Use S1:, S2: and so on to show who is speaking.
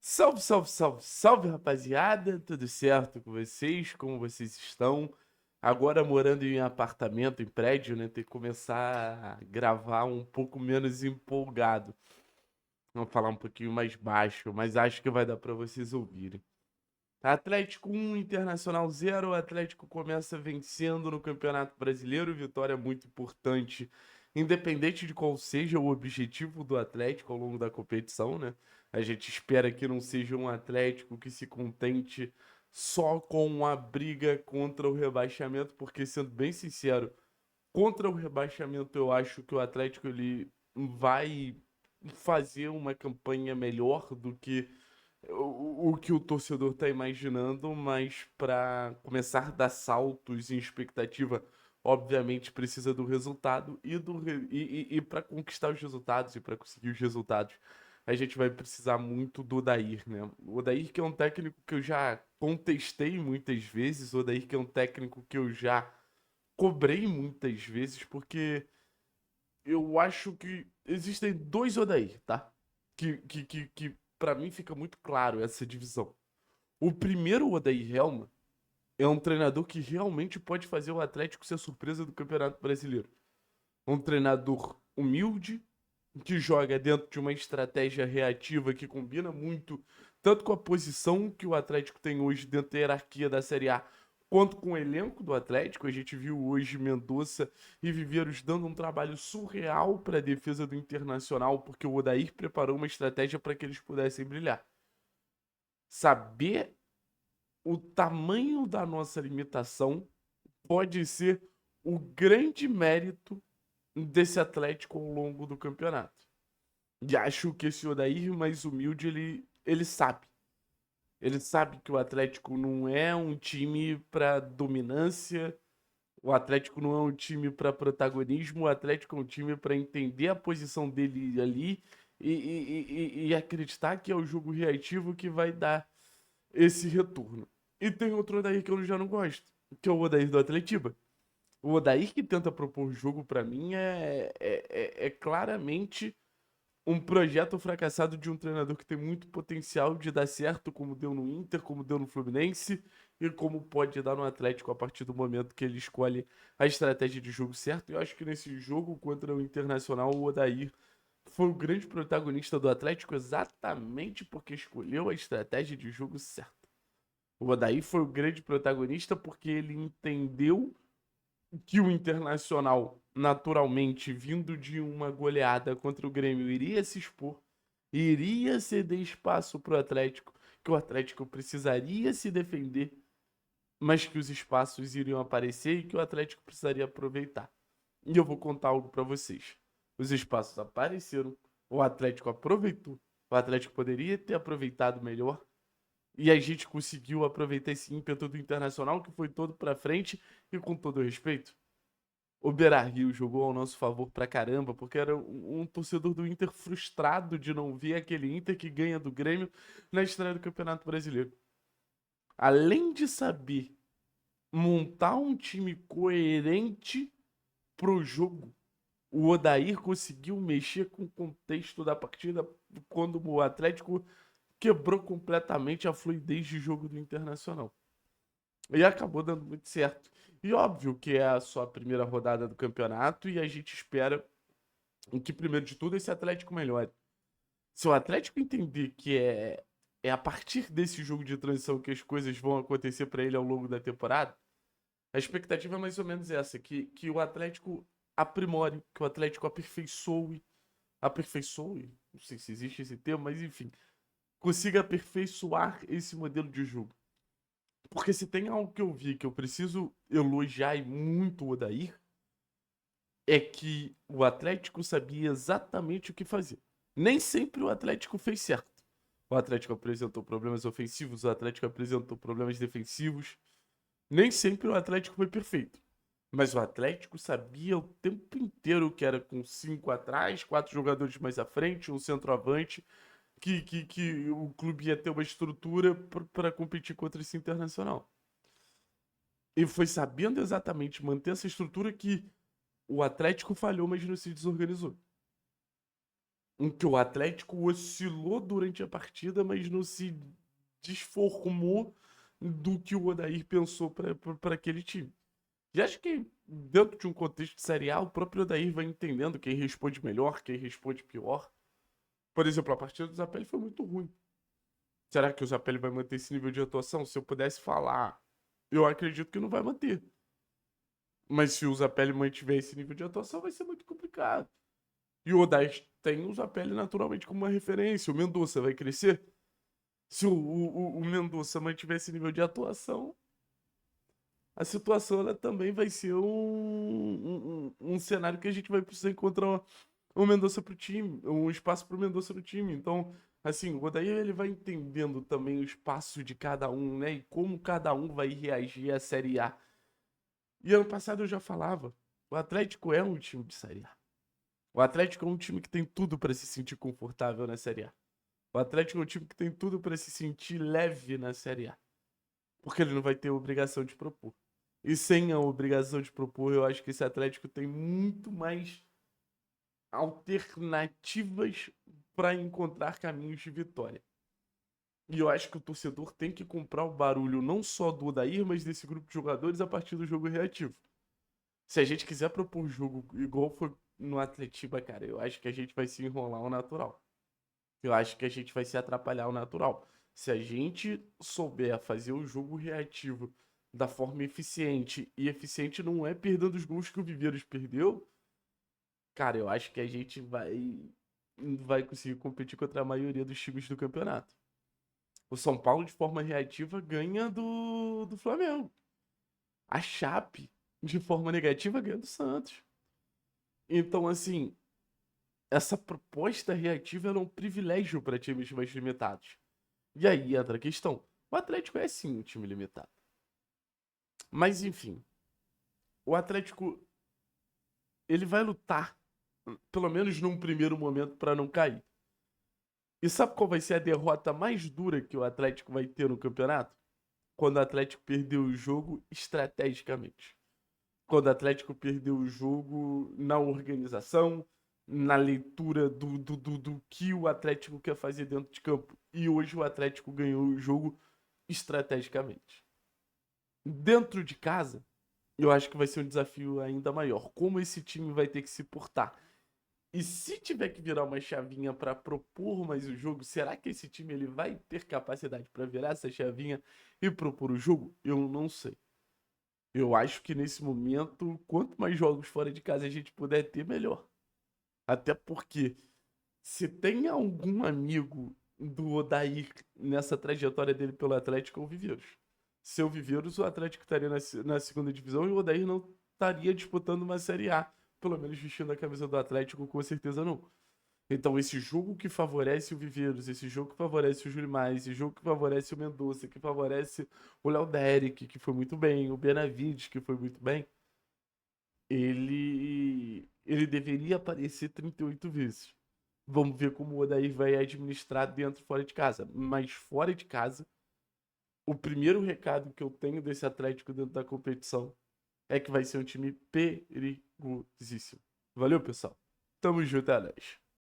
S1: Salve, salve, salve, salve, rapaziada! Tudo certo com vocês? Como vocês estão? Agora morando em apartamento, em prédio, né? Tem que começar a gravar um pouco menos empolgado. Vou falar um pouquinho mais baixo, mas acho que vai dar para vocês ouvirem. Atlético 1, Internacional 0. O Atlético começa vencendo no Campeonato Brasileiro. Vitória muito importante, independente de qual seja o objetivo do Atlético ao longo da competição, né? A gente espera que não seja um Atlético que se contente só com a briga contra o rebaixamento, porque, sendo bem sincero, contra o rebaixamento eu acho que o Atlético ele vai fazer uma campanha melhor do que o que o torcedor está imaginando, mas para começar a dar saltos em expectativa, obviamente precisa do resultado e para conquistar os resultados e para conseguir os resultados, a gente vai precisar muito do Odair, né? O Odair que é um técnico que eu já contestei muitas vezes, o Odair que é um técnico que eu já cobrei muitas vezes, porque eu acho que existem dois Odair, tá? Que para mim fica muito claro essa divisão. O primeiro Odair Helma é um treinador que realmente pode fazer o Atlético ser surpresa do Campeonato Brasileiro. Um treinador humilde, que joga dentro de uma estratégia reativa que combina muito tanto com a posição que o Atlético tem hoje dentro da hierarquia da Série A, quanto com o elenco do Atlético. A gente viu hoje Mendonça e Viveiros dando um trabalho surreal para a defesa do Internacional, porque o Odair preparou uma estratégia para que eles pudessem brilhar. Saber o tamanho da nossa limitação pode ser o grande mérito desse Atlético ao longo do campeonato. E acho que esse Odair mais humilde, ele sabe. Ele sabe que o Atlético não é um time para dominância, o Atlético não é um time para protagonismo, o Atlético é um time para entender a posição dele ali e acreditar que é o jogo reativo que vai dar esse retorno. E tem outro Odair que eu já não gosto, que é o Odair do Atletiba. O Odair que tenta propor jogo para mim é claramente um projeto fracassado de um treinador que tem muito potencial de dar certo, como deu no Inter, como deu no Fluminense e como pode dar no Atlético a partir do momento que ele escolhe a estratégia de jogo certo. Eu acho que nesse jogo contra o Internacional, o Odair foi o grande protagonista do Atlético exatamente porque escolheu a estratégia de jogo certa. O Odair foi o grande protagonista porque ele entendeu que o Internacional, naturalmente, vindo de uma goleada contra o Grêmio, iria se expor, iria ceder espaço para o Atlético, que o Atlético precisaria se defender, mas que os espaços iriam aparecer e que o Atlético precisaria aproveitar. E eu vou contar algo para vocês. Os espaços apareceram, o Atlético aproveitou, o Atlético poderia ter aproveitado melhor. E a gente conseguiu aproveitar esse ímpeto do Internacional que foi todo para frente e com todo respeito. O Beira-Rio jogou ao nosso favor pra caramba, porque era um torcedor do Inter frustrado de não ver aquele Inter que ganha do Grêmio na estreia do Campeonato Brasileiro. Além de saber montar um time coerente pro jogo, o Odair conseguiu mexer com o contexto da partida quando o Atlético quebrou completamente a fluidez de jogo do Internacional. E acabou dando muito certo. E óbvio que é a sua primeira rodada do campeonato e a gente espera que, primeiro de tudo, esse Atlético melhore. Se o Atlético entender que é a partir desse jogo de transição que as coisas vão acontecer para ele ao longo da temporada, a expectativa é mais ou menos essa, que o Atlético aprimore, que o Atlético aperfeiçoe, não sei se existe esse termo, mas enfim, consiga aperfeiçoar esse modelo de jogo. Porque se tem algo que eu vi que eu preciso elogiar e muito o Odair, é que o Atlético sabia exatamente o que fazer. Nem sempre o Atlético fez certo. O Atlético apresentou problemas ofensivos, o Atlético apresentou problemas defensivos. Nem sempre o Atlético foi perfeito. Mas o Atlético sabia o tempo inteiro que era com cinco atrás, quatro jogadores mais à frente, um centroavante, que o clube ia ter uma estrutura para competir contra esse Internacional. E foi sabendo exatamente manter essa estrutura que o Atlético falhou, mas não se desorganizou. em que o Atlético oscilou durante a partida, mas não se desformou do que o Odair pensou para aquele time. E acho que dentro de um contexto de Série A, o próprio Odair vai entendendo quem responde melhor, quem responde pior. Por exemplo, a partida do Zapelli foi muito ruim. Será que o Zapelli vai manter esse nível de atuação? Se eu pudesse falar, eu acredito que não vai manter. Mas se o Zapelli mantiver esse nível de atuação, vai ser muito complicado. E o Odair tem o Zapelli naturalmente como uma referência. O Mendonça vai crescer. Se o Mendonça mantiver esse nível de atuação, a situação ela também vai ser um cenário que a gente vai precisar encontrar um Mendonça pro time, um espaço pro Mendonça no time. Então, assim, o Odair ele vai entendendo também o espaço de cada um, né? E como cada um vai reagir à Série A. E ano passado eu já falava, o Atlético é um time de Série A. O Atlético é um time que tem tudo para se sentir confortável na Série A. O Atlético é um time que tem tudo para se sentir leve na Série A. Porque ele não vai ter a obrigação de propor. E sem a obrigação de propor, eu acho que esse Atlético tem muito mais alternativas para encontrar caminhos de vitória. E eu acho que o torcedor tem que comprar o barulho não só do Odair, mas desse grupo de jogadores a partir do jogo reativo. Se a gente quiser propor jogo igual foi no Atletiba, cara, eu acho que a gente vai se enrolar ao natural. Eu acho que a gente vai se atrapalhar ao natural. Se a gente souber fazer o jogo reativo da forma eficiente, e eficiente não é perdendo os gols que o Viveiros perdeu, cara, eu acho que a gente vai conseguir competir contra a maioria dos times do campeonato. O São Paulo, de forma reativa, ganha do Flamengo. A Chape, de forma negativa, ganha do Santos. Então, assim, essa proposta reativa é um privilégio para times mais limitados. E aí entra a questão. O Atlético é sim um time limitado. Mas, enfim, o Atlético ele vai lutar, pelo menos num primeiro momento, para não cair. E sabe qual vai ser a derrota mais dura que o Atlético vai ter no campeonato? Quando o Atlético perdeu o jogo estrategicamente. Quando o Atlético perdeu o jogo na organização, na leitura do que o Atlético quer fazer dentro de campo. E hoje o Atlético ganhou o jogo estrategicamente. Dentro de casa, eu acho que vai ser um desafio ainda maior. Como esse time vai ter que se portar? E se tiver que virar uma chavinha para propor mais o jogo, será que esse time ele vai ter capacidade para virar essa chavinha e propor o jogo? Eu não sei. Eu acho que nesse momento, quanto mais jogos fora de casa a gente puder ter, melhor. Até porque se tem algum amigo do Odair nessa trajetória dele pelo Atlético, é o Viveiros. Se o Viveiros, o Atlético estaria na segunda divisão e o Odair não estaria disputando uma Série A. Pelo menos vestindo a camisa do Atlético, com certeza não. Então, esse jogo que favorece o Viveiros, esse jogo que favorece o Júlio Maia, esse jogo que favorece o Mendonça, que favorece o Léo Derek, que foi muito bem, o Benavides, que foi muito bem, ele deveria aparecer 38 vezes. Vamos ver como o Odair vai administrar dentro e fora de casa. Mas fora de casa, o primeiro recado que eu tenho desse Atlético dentro da competição é que vai ser um time perigosíssimo. Valeu, pessoal. Tamo junto, é nóis.